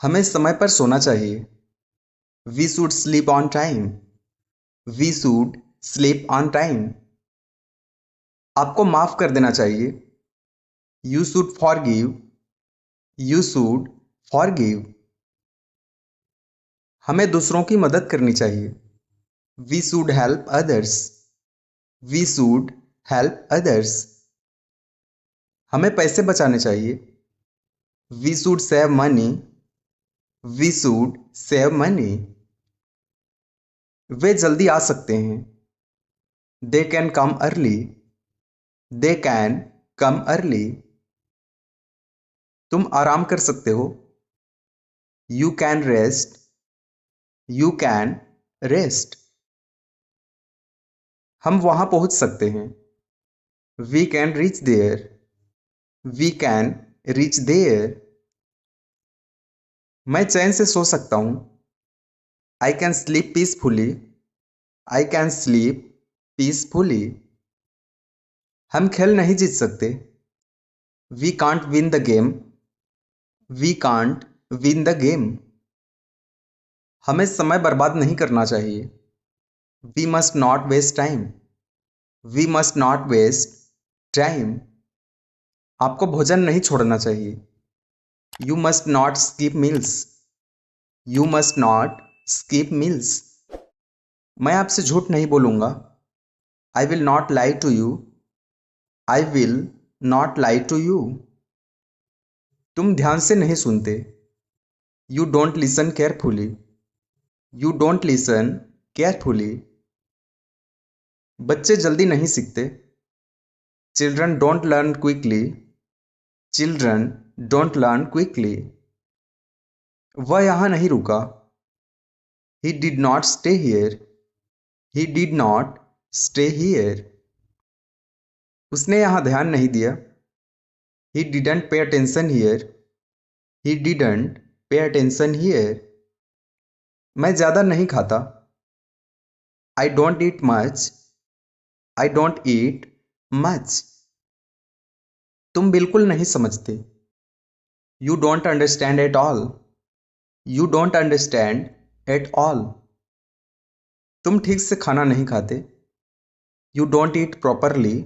हमें समय पर सोना चाहिए। We should sleep on time. We should sleep on time. आपको माफ कर देना चाहिए। You should forgive. You should forgive. हमें दूसरों की मदद करनी चाहिए। We should help others. We should help others. हमें पैसे बचाने चाहिए। We should save money. We should save money. वे जल्दी आ सकते हैं। They can come early. They can come early. तुम आराम कर सकते हो। You can rest. You can rest. हम वहां पहुंच सकते हैं। We can reach there. We can reach there. मैं चैन से सो सकता हूं। I can sleep peacefully. I can sleep peacefully. हम खेल नहीं जीत सकते। We can't win the game. We can't win the game. हमें समय बर्बाद नहीं करना चाहिए। We must not waste time. We must not waste time. आपको भोजन नहीं छोड़ना चाहिए। You must not skip meals. You must not skip meals. मैं आपसे झूठ नहीं बोलूंगा। I will not lie to you. I will not lie to you. तुम ध्यान से नहीं सुनते। You don't listen carefully. You don't listen carefully. बच्चे जल्दी नहीं सीखते। Children don't learn quickly. Children don't learn quickly. वह यहां नहीं रुका। He did not stay here. He did not stay here. उसने यहां ध्यान नहीं दिया। ही didn't pay attention here. He didn't pay attention here. मैं ज्यादा नहीं खाता। I don't eat much. I don't eat much. तुम बिल्कुल नहीं समझते। You don't understand at all. You don't understand at all. तुम ठीक से खाना नहीं खाते। You don't eat properly.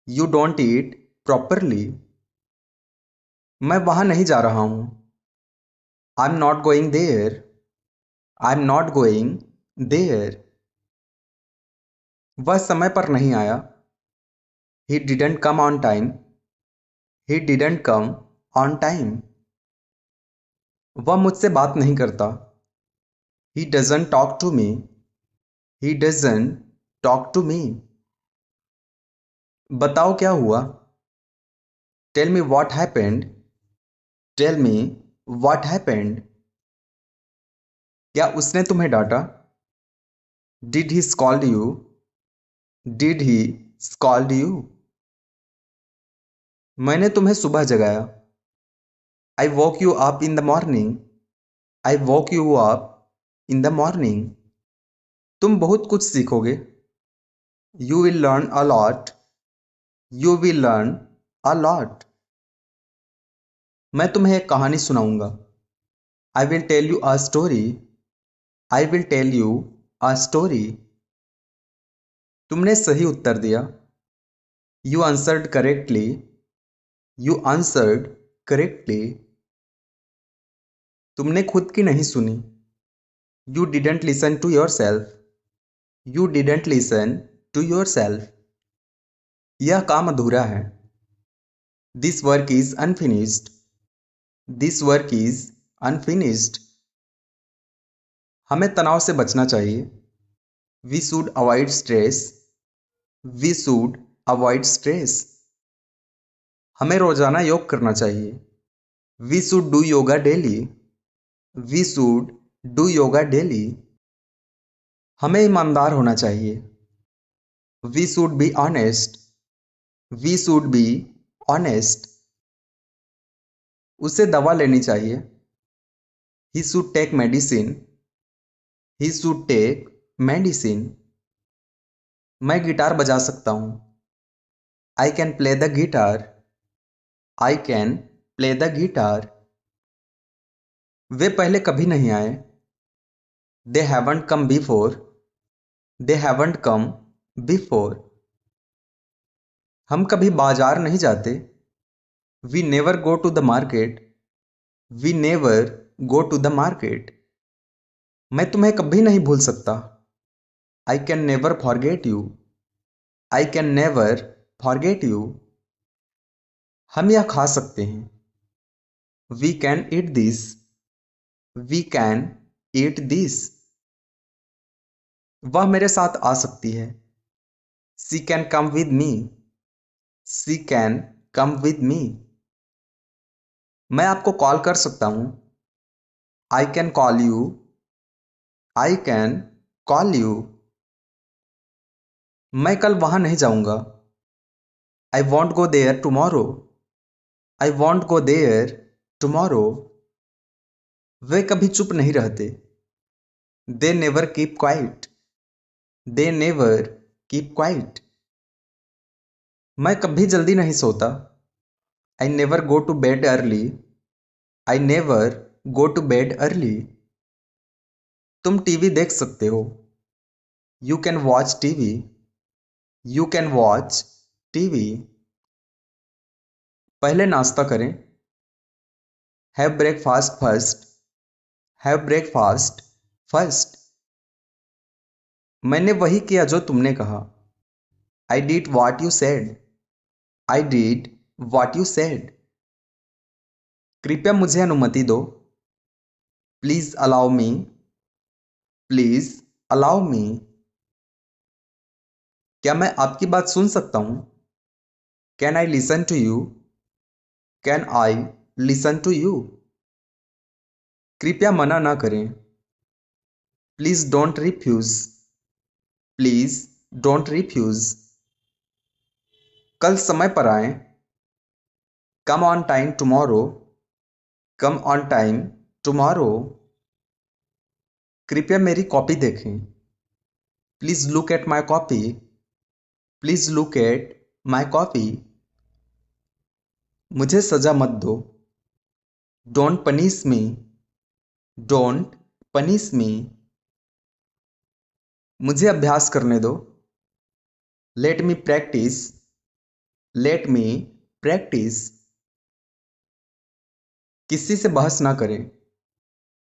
You don't eat properly. मैं वहां नहीं जा रहा हूं। I am not going there. I am not going there. वह समय पर नहीं आया। ही didn't come on time. He didn't come on time. वह मुझसे बात नहीं करता। He doesn't talk to me. He doesn't talk to me. बताओ क्या हुआ। Tell me what happened. Tell me what happened. क्या उसने तुम्हें डांटा। Did he scold you. Did he scold you. मैंने तुम्हें सुबह जगाया। I woke you up in the morning. I woke you up in the morning. तुम बहुत कुछ सीखोगे। You will learn a lot. You will learn a lot. मैं तुम्हें एक कहानी सुनाऊंगा। I will tell you a story. I will tell you a story. तुमने सही उत्तर दिया। You answered correctly. You answered correctly. तुमने खुद की नहीं सुनी। You didn't listen to yourself. You didn't listen to yourself. यह काम अधूरा है। This work is unfinished. This work is unfinished. हमें तनाव से बचना चाहिए। We should avoid stress. We should avoid stress. हमें रोजाना योग करना चाहिए। We should do yoga daily. We should do yoga daily. हमें ईमानदार होना चाहिए। We should be honest. We should be honest. उसे दवा लेनी चाहिए। He should take medicine. He should take medicine. मैं गिटार बजा सकता हूँ। I can play the guitar. I can play the guitar. वे पहले कभी नहीं आए। They haven't come before. They haven't come before. हम कभी बाजार नहीं जाते। We never go to the market. We never go to the market. मैं तुम्हें कभी नहीं भूल सकता। I can never forget you. I can never forget you. हम यह खा सकते हैं। We can eat this. We can eat this. वह मेरे साथ आ सकती है। She can come with me. She can come with me. मैं आपको कॉल कर सकता हूं। I can call you. I can call you. मैं कल वहां नहीं जाऊंगा। I won't go there tomorrow. I won't go there tomorrow. वे कभी चुप नहीं रहते। They never keep quiet. They never keep quiet. मैं कभी जल्दी नहीं सोता। I never go to bed early. I never go to bed early. तुम टीवी देख सकते हो। You can watch TV. You can watch TV. पहले नाश्ता करें। Have breakfast first. Have breakfast first. मैंने वही किया जो तुमने कहा। I did what you said. I did what you said. कृपया मुझे अनुमति दो। Please allow me. Please allow me. क्या मैं आपकी बात सुन सकता हूं? Can I listen to you. Can I listen to you. कृपया मना ना करें। Please don't refuse. Please don't refuse. कल समय पर आएं। Come on time tomorrow. Come on time tomorrow. कृपया मेरी कॉपी देखें। Please look at my copy. Please look at my copy. मुझे सजा मत दो। Don't punish me. Don't punish me. मुझे अभ्यास करने दो। Let me practice. Let me practice. किसी से बहस ना करें।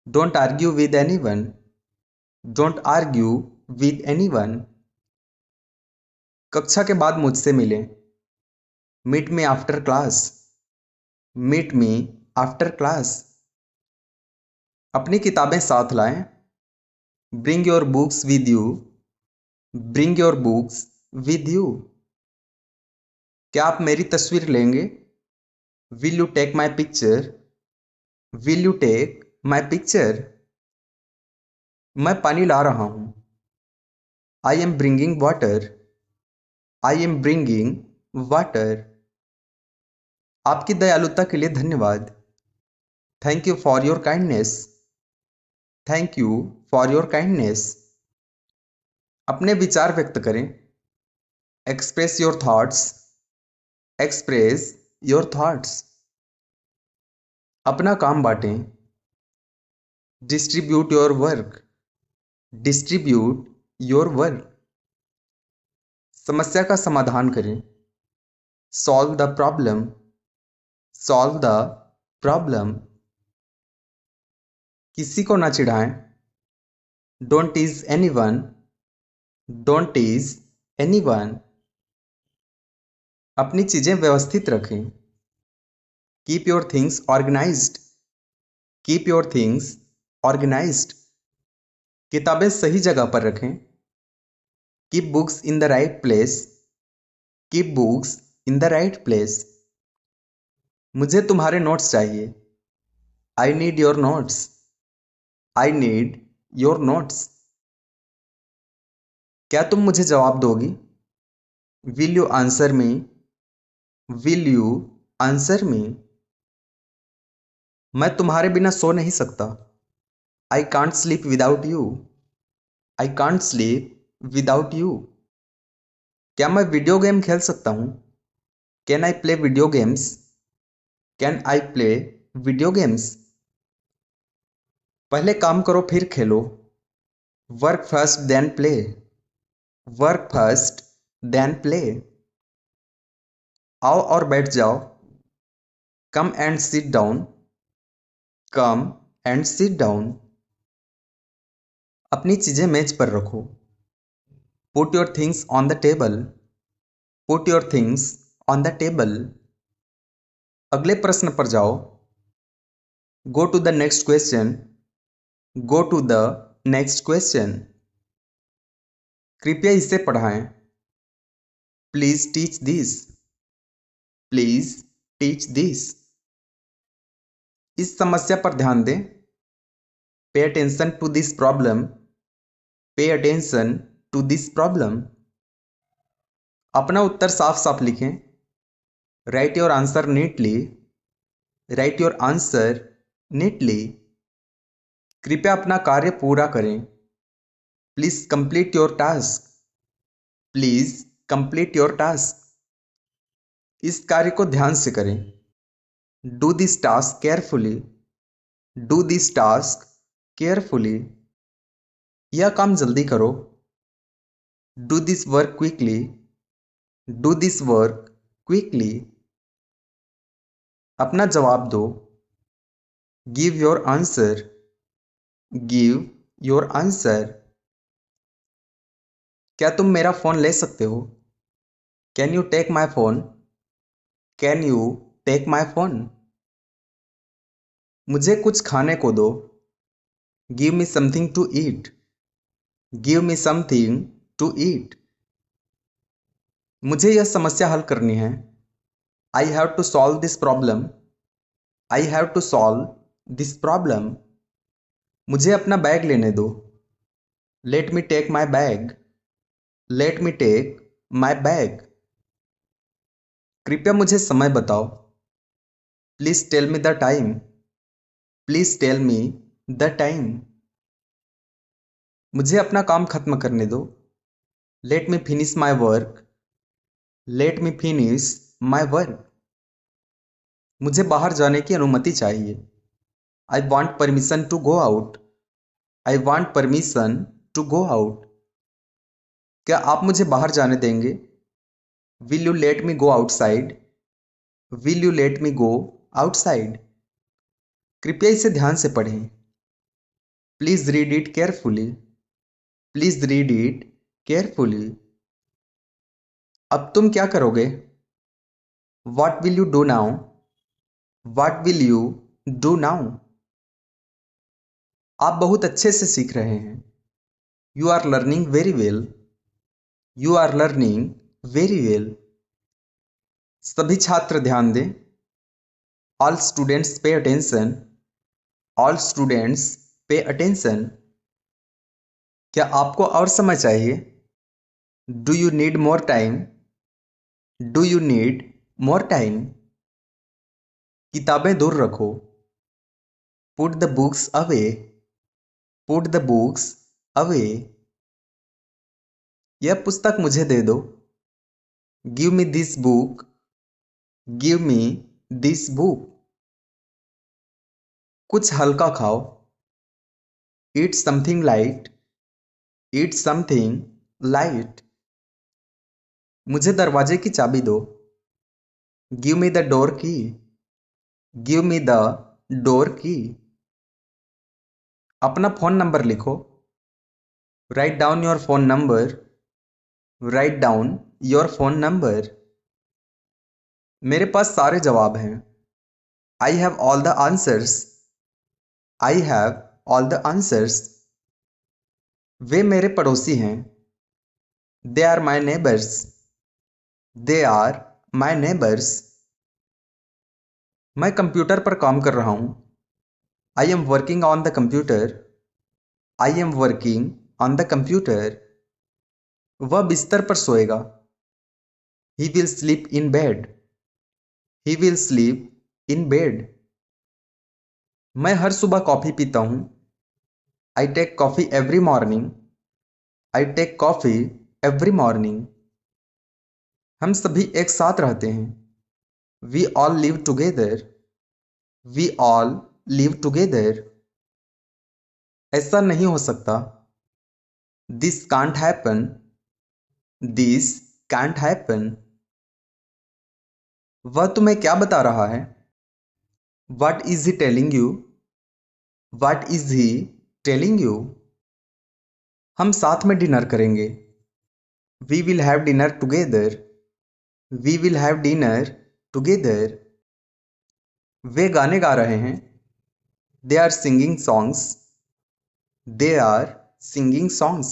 Don't argue with anyone. Don't argue with anyone. कक्षा के बाद मुझसे मिलें। Meet me after class. Meet me after class. अपनी किताबें साथ लाएं। Bring your books with you. Bring your books with you. क्या आप मेरी तस्वीर लेंगे? Will you take my picture. Will you take my picture. मैं पानी ला रहा हूं। I am bringing water. I am bringing water. आपकी दयालुता के लिए धन्यवाद। Thank you for your kindness. Thank you for your kindness. अपने विचार व्यक्त करें। Express your thoughts. Express your thoughts. अपना काम बांटें। Distribute your work. Distribute your work. समस्या का समाधान करें। Solve the problem. Solve the problem. किसी को ना चिढ़ाएं। Don't tease anyone. Don't tease anyone. अपनी चीजें व्यवस्थित रखें। Keep your things organised. Keep your things organised. किताबें सही जगह पर रखें। Keep books in the right place. Keep books in the right place. मुझे तुम्हारे नोट्स चाहिए। I need your notes. I need your notes. क्या तुम मुझे जवाब दोगी? Will you answer me. Will you answer me. मैं तुम्हारे बिना सो नहीं सकता। I can't sleep without you. I can't sleep without you. क्या मैं वीडियो गेम खेल सकता हूँ? Can I play video games? Can I play video games? पहले काम करो फिर खेलो। Work first then play. Work first then play. आओ और बैठ जाओ। Come and sit down. Come and sit down. अपनी चीजें मेज पर रखो। Put your things on the table. Put your things on the table. अगले प्रश्न पर जाओ। Go to the next question. Go to the next question. कृपया इसे पढ़ाएं। Please teach this. Please teach this. इस समस्या पर ध्यान दें। Pay attention to this problem. Pay attention to this problem. अपना उत्तर साफ साफ लिखें। Write your answer neatly. Write your answer neatly. कृपया अपना कार्य पूरा करें। Please complete your task. Please complete your task. इस कार्य को ध्यान से करें। Do this task carefully. Do this task carefully. यह काम जल्दी करो। Do this work quickly. Do this work quickly. अपना जवाब दो। Give your answer. Give your answer. क्या तुम मेरा फोन ले सकते हो? Can you take my phone? Can you take my phone? मुझे कुछ खाने को दो। Give me something to eat. Give me something to eat. मुझे यह समस्या हल करनी है। I have to solve this problem. I have to solve this problem. मुझे अपना बैग लेने दो। Let me take my bag. Let me take my bag. कृपया मुझे समय बताओ। Please tell me the time. Please tell me the time. मुझे अपना काम खत्म करने दो। Let me finish my work. Let me finish my work. मुझे बाहर जाने की अनुमति चाहिए। I want permission to go out. I want permission to go out. क्या आप मुझे बाहर जाने देंगे? Will you let me go outside? Will you let me go outside? कृपया इसे ध्यान से पढ़ें। Please read it carefully. Please read it carefully. अब तुम क्या करोगे? What will you do now? What will you do now? आप बहुत अच्छे से सीख रहे हैं। You are learning very well. You are learning very well. सभी छात्र ध्यान दें। All students pay attention. All students pay attention. क्या आपको और समय चाहिए? Do you need more time? Do you need more time? किताबें दूर रखो। Put the books away. Put the books away. यह पुस्तक मुझे दे दो। Give me this book. Give me this book. कुछ हल्का खाओ। Eat something light. Eat something light. मुझे दरवाजे की चाबी दो। Give me the door key. Give me the door key. अपना फोन नंबर लिखो। Write down your phone number. Write down your phone number. मेरे पास सारे जवाब हैं। I have all the answers. I have all the answers. वे मेरे पड़ोसी हैं। They are my neighbours. They are my neighbours. मैं कंप्यूटर पर काम कर रहा हूं। I am working on the computer. I am working on the computer. वह बिस्तर पर सोएगा। He will sleep in bed. He will sleep in bed. मैं हर सुबह कॉफी पीता हूं। I take coffee every morning. I take coffee every morning. हम सभी एक साथ रहते हैं। We all live together. We all live together. ऐसा नहीं हो सकता। This can't happen. This can't happen. वह तुम्हें क्या बता रहा है? What is he telling you? What is he telling you? हम साथ में डिनर करेंगे। We will have dinner together. We will have dinner together. वे गाने गा रहे हैं। They are singing songs. They are singing songs.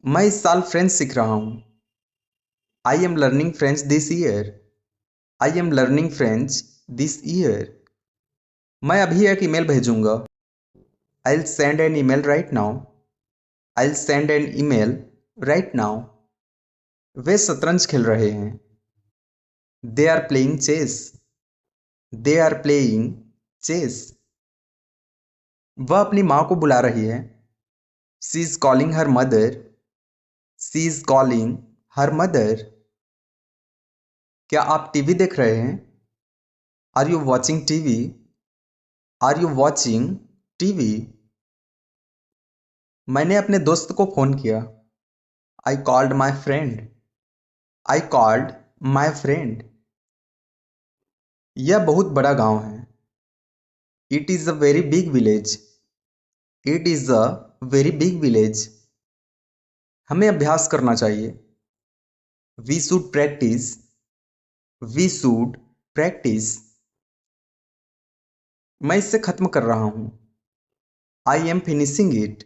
मैं इस साल फ्रेंच सीख रहा हूँ। I am learning French this year. I am learning French this year. मैं अभी एक ईमेल भेजूंगा। I'll send an email right now. I'll send an email right now. वे शतरंज खेल रहे हैं। They are playing chess. They are playing chess. वह अपनी माँ को बुला रही है। She is calling her mother. She is calling her mother. क्या आप टीवी देख रहे हैं? Are you watching TV? Are you watching TV? मैंने अपने दोस्त को फ़ोन किया। I called my friend. I called my friend. यह बहुत बड़ा गांव है। It is a very big village. It is a very big village. हमें अभ्यास करना चाहिए। We should practice. We should practice. मैं इसे खत्म कर रहा हूँ। I am finishing it.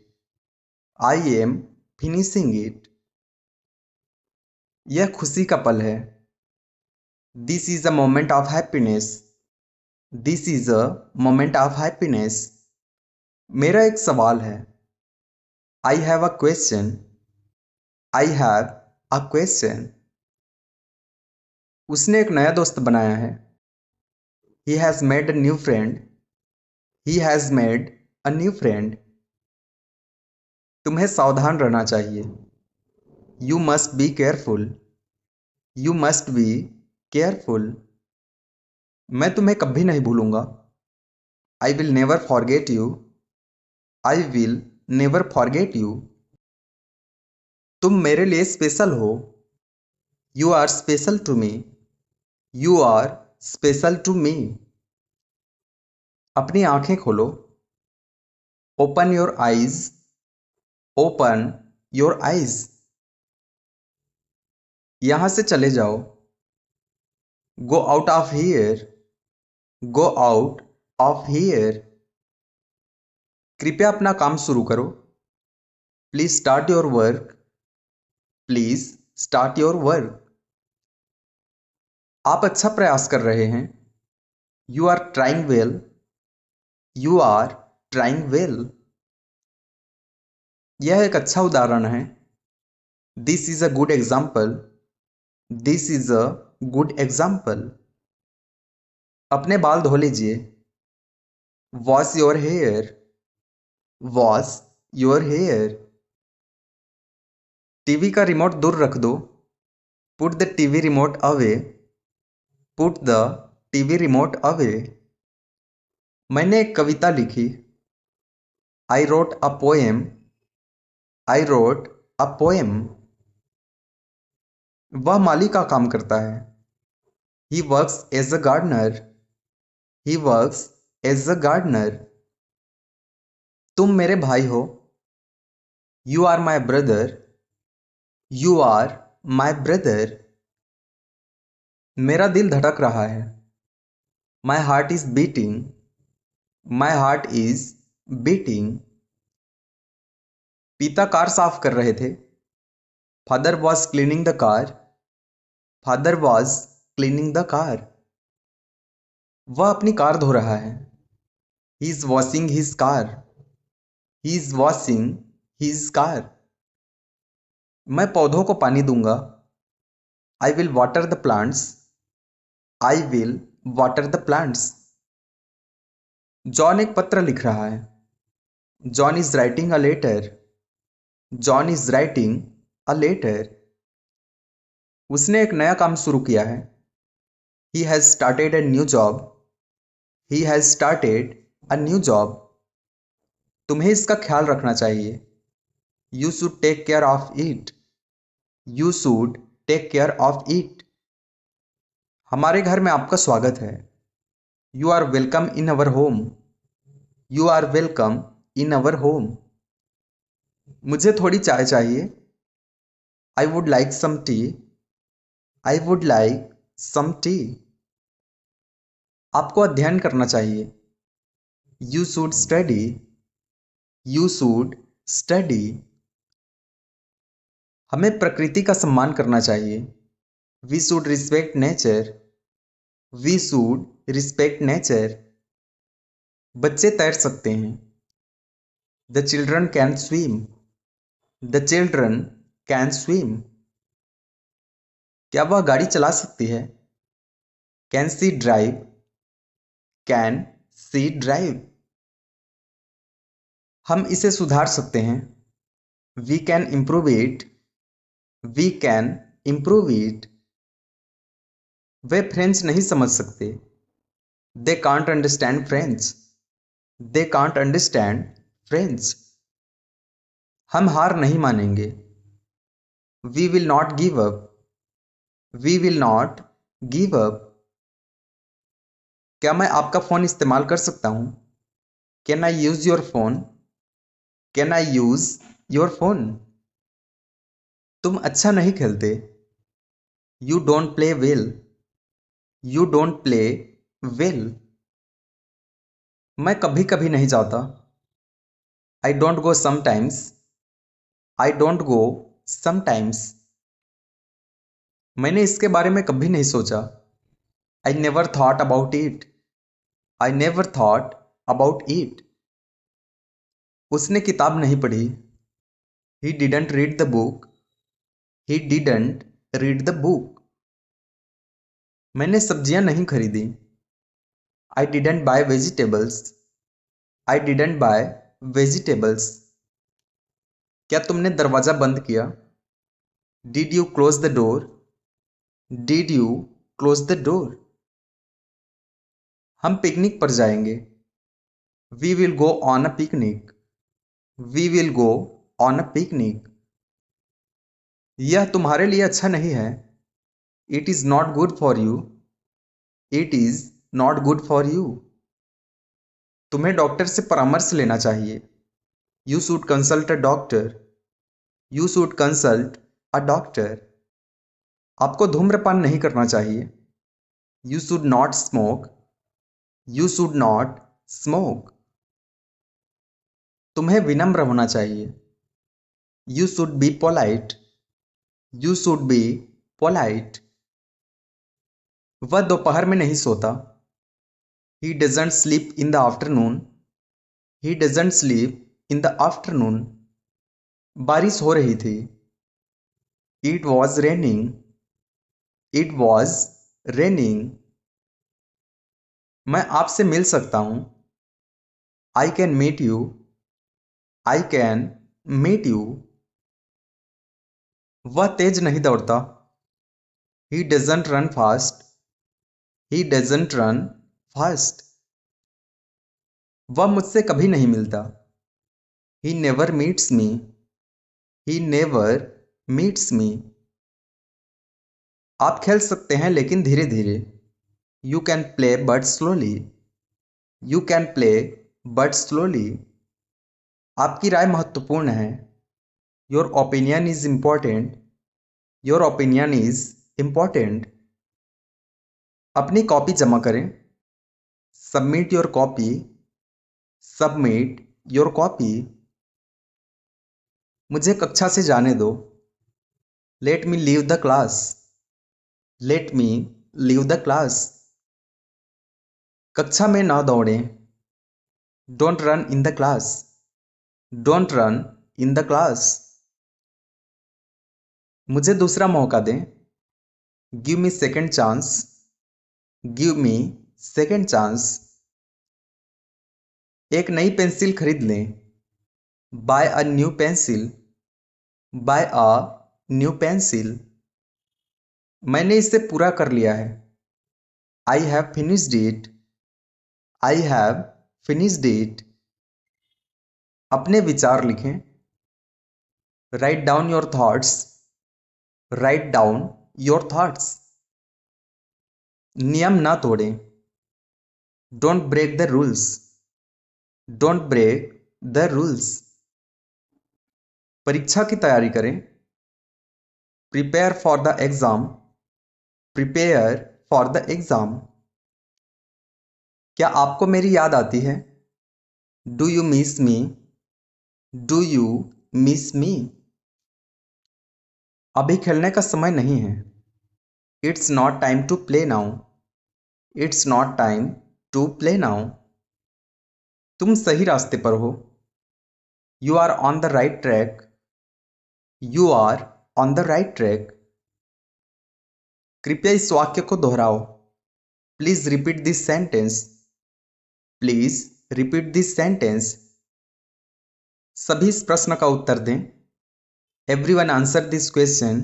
I am finishing it. यह खुशी का पल है। This is a moment of happiness. This is a moment of happiness. मेरा एक सवाल है। I have a question. I have a question. उसने एक नया दोस्त बनाया है। He has made a new friend. He has made a new friend. तुम्हें सावधान रहना चाहिए। You must be careful. You must be careful. मैं तुम्हें कभी नहीं भूलूंगा। I will never forget you. I will never forget you. तुम मेरे लिए स्पेशल हो। You are special to me. You are special to me. अपनी आंखें खोलो। Open your eyes. Open your eyes. यहां से चले जाओ। Go out of here. Go out of here. कृपया अपना काम शुरू करो। Please start your work. Please start your work. आप अच्छा प्रयास कर रहे हैं। You are trying well. You are trying well. यह एक अच्छा उदाहरण है। This is a good example. This is a good example. अपने बाल धो लीजिए। Wash your hair. Wash your hair. TV का रिमोट दूर रख दो। Put the TV remote away. Put the TV remote away. मैंने एक कविता लिखी। I wrote a poem. I wrote a poem. वह माली का काम करता है। He works as a gardener. He works as a gardener. तुम मेरे भाई हो। You are my brother. You are my brother. मेरा दिल धड़क रहा है। My heart is beating. My heart is beating. पिता कार साफ कर रहे थे। Father was cleaning the car. Father was cleaning the car. वह अपनी कार धो रहा है। He is washing his car. He is washing his car. मैं पौधों को पानी दूंगा। I will water the plants. I will water the plants. John एक पत्र लिख रहा है। John is writing a letter. John is writing a letter. उसने एक नया काम शुरू किया है। He has started a new job. He has started a new job. तुम्हें इसका ख्याल रखना चाहिए। You should take care of it. You should take care of it. हमारे घर में आपका स्वागत है। You are welcome in our home. You are welcome in our home. मुझे थोड़ी चाय चाहिए। I would like some tea. I would like some tea. आपको अध्ययन करना चाहिए। You should study. You should study. हमें प्रकृति का सम्मान करना चाहिए। We should respect nature. We should respect nature. बच्चे तैर सकते हैं। The children can swim. The children can swim. क्या वह गाड़ी चला सकती है? Can she drive. Can she drive. हम इसे सुधार सकते हैं। We can improve it. We can improve it. वे फ्रेंच नहीं समझ सकते। They can't understand French. They can't understand French. हम हार नहीं मानेंगे। We will not give up. We will not give up. क्या मैं आपका फ़ोन इस्तेमाल कर सकता हूँ? Can I use your phone? Can I use your phone? तुम अच्छा नहीं खेलते। You don't play well. You don't play well. मैं कभी कभी नहीं जाता। I don't go sometimes. I don't go sometimes. मैंने इसके बारे में कभी नहीं सोचा। I never thought about it. I never thought about it. उसने किताब नहीं पढ़ी। He didn't read the book. He didn't read the book. मैंने सब्जियां नहीं खरीदी। I didn't buy vegetables. I didn't buy vegetables. क्या तुमने दरवाज़ा बंद किया? Did you close the door? Did you close the door? हम पिकनिक पर जाएंगे। We will go on a picnic. We will go on a picnic. यह तुम्हारे लिए अच्छा नहीं है। It is not good for you. It is not good for you. तुम्हें डॉक्टर से परामर्श लेना चाहिए। You should consult a doctor. You should consult a doctor. आपको धूम्रपान नहीं करना चाहिए। You should not smoke. You should not smoke. तुम्हें विनम्र होना चाहिए। You should be polite. You should be polite. वह दोपहर में नहीं सोता। He doesn't sleep in the afternoon. He doesn't sleep in the afternoon. बारिश हो रही थी। It was raining. It was raining. मैं आपसे मिल सकता हूँ। I can meet you. I can meet you. वह तेज नहीं दौड़ता। He doesn't run fast. He doesn't run fast. वह मुझसे कभी नहीं मिलता। He never meets me. He never meets me. आप खेल सकते हैं लेकिन धीरे धीरे। You can play but slowly. You can play but slowly. आपकी राय महत्वपूर्ण है। Your opinion is important. Your opinion is important. अपनी कॉपी जमा करें। Submit your copy. Submit your copy. मुझे कक्षा से जाने दो। Let me leave the class. Let me leave the class. कक्षा में ना दौड़ें। Don't run in the class. Don't run in the class. मुझे दूसरा मौका दें। Give me second chance. Give me second chance. एक नई पेंसिल खरीद लें। Buy a new pencil. Buy a new pencil. मैंने इसे पूरा कर लिया है। I have finished it. I have finished it. अपने विचार लिखें। Write down your thoughts. Write down your thoughts. नियम ना तोड़ें। Don't break the rules. Don't break the rules. परीक्षा की तैयारी करें। Prepare for the exam. Prepare for the exam. क्या आपको मेरी याद आती है? Do you miss me? Do you miss me? अभी खेलने का समय नहीं है। It's not time to play now. It's not time to play now. तुम सही रास्ते पर हो। You are on the right track. You are on the right track. कृपया इस वाक्य को दोहराओ। Please repeat this sentence. Please repeat this sentence. सभी इस प्रश्न का उत्तर दें। Everyone answer this question.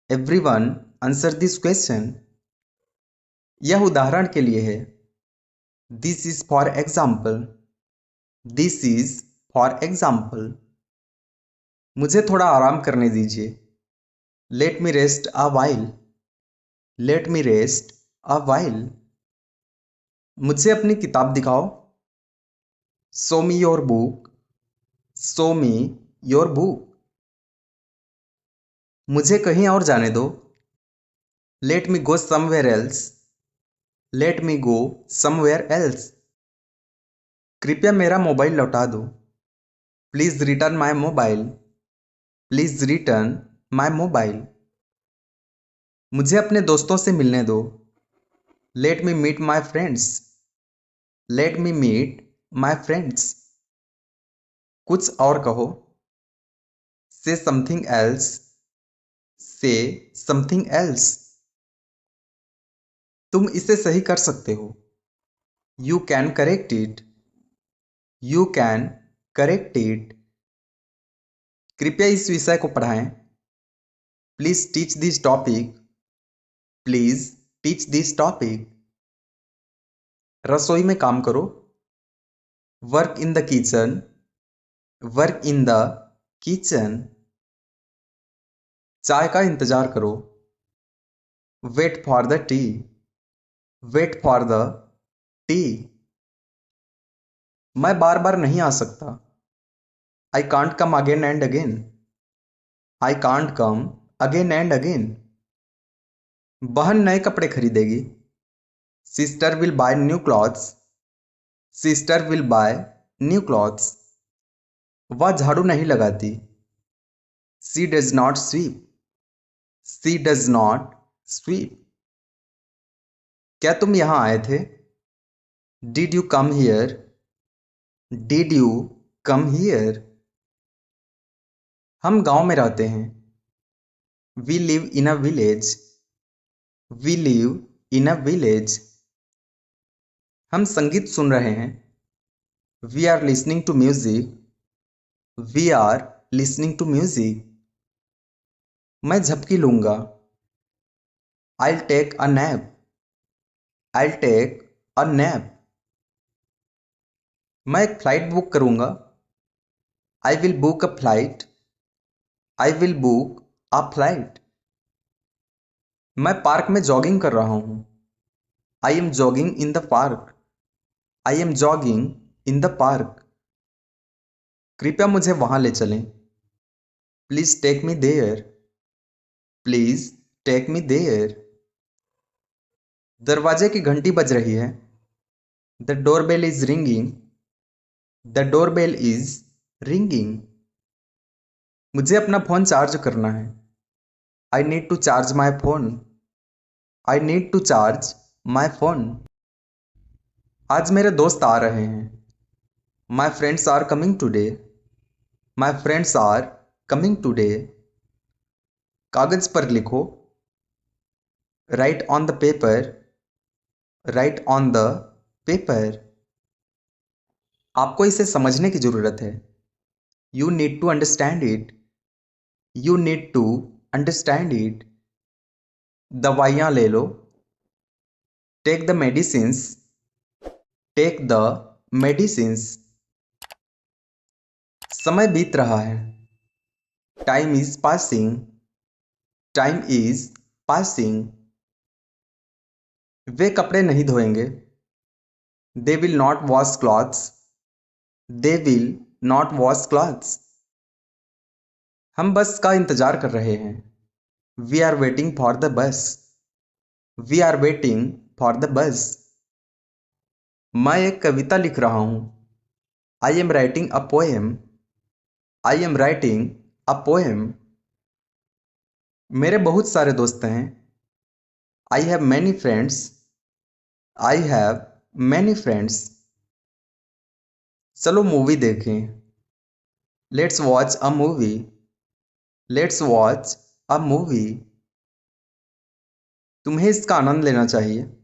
Everyone answer this question. यह उदाहरण के लिए है। This is for example. This is for example. मुझे थोड़ा आराम करने दीजिए। Let me rest a while. Let me rest a while. मुझे अपनी किताब दिखाओ। Show me your book. Show me your book. मुझे कहीं और जाने दो। Let me go somewhere else. Let me go somewhere else. कृपया मेरा मोबाइल लौटा दो। Please return my mobile. Please return my mobile. मुझे अपने दोस्तों से मिलने दो। Let me meet my friends. Let me meet my friends. कुछ और कहो। Say something else. Say something else. तुम इसे सही कर सकते हो। You can correct it. You can correct it. कृपया इस विषय को पढ़ाएं। Please teach this topic. Please teach this topic. रसोई में काम करो। Work in the kitchen. Work in the kitchen. चाय का इंतजार करो। Wait for the tea. Wait for the tea. मैं बार बार नहीं आ सकता। I can't come again and again. I can't come again and again. बहन नए कपड़े खरीदेगी। Sister will buy new clothes. Sister will buy new clothes. वह झाड़ू नहीं लगाती। She does not sweep. She does not sweep. क्या तुम यहां आए थे? Did you come here? Did you come here? हम गांव में रहते हैं। We live in a village. We live in a village. हम संगीत सुन रहे हैं। We are listening to music. We are listening to music. मैं झपकी लूंगा। I'll take a nap. I'll take a nap. मैं एक फ्लाइट बुक करूंगा। I will book a flight. I will book a flight. मैं पार्क में jogging कर रहा हूं। I am jogging in the park. I am jogging in the park. कृपया मुझे वहां ले चलें। Please take me there. Please take me there. दरवाजे की घंटी बज रही है। The doorbell is ringing. The doorbell is ringing. मुझे अपना फोन चार्ज करना है। I need to charge my phone. I need to charge my phone. आज मेरे दोस्त आ रहे हैं। My friends are coming today. My friends are coming today. कागज पर लिखो। Write on the paper. Write on the paper. आपको इसे समझने की जरूरत है। You need to understand it. You need to understand it. दवाइयाँ ले लो। Take the medicines. Take the medicines. समय बीत रहा है। Time is passing. Time is passing. वे कपड़े नहीं धोएंगे। They will not wash clothes. They will not wash clothes. हम बस का इंतजार कर रहे हैं। We are waiting for the bus. We are waiting for the bus. मैं एक कविता लिख रहा हूं। I am writing a poem. I am writing a poem. मेरे बहुत सारे दोस्त हैं। I have many friends. I have many friends. चलो मूवी देखें। Let's watch a movie. Let's watch a movie. तुम्हें इसका आनंद लेना चाहिए।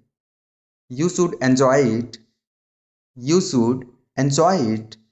You should enjoy it. You should enjoy it.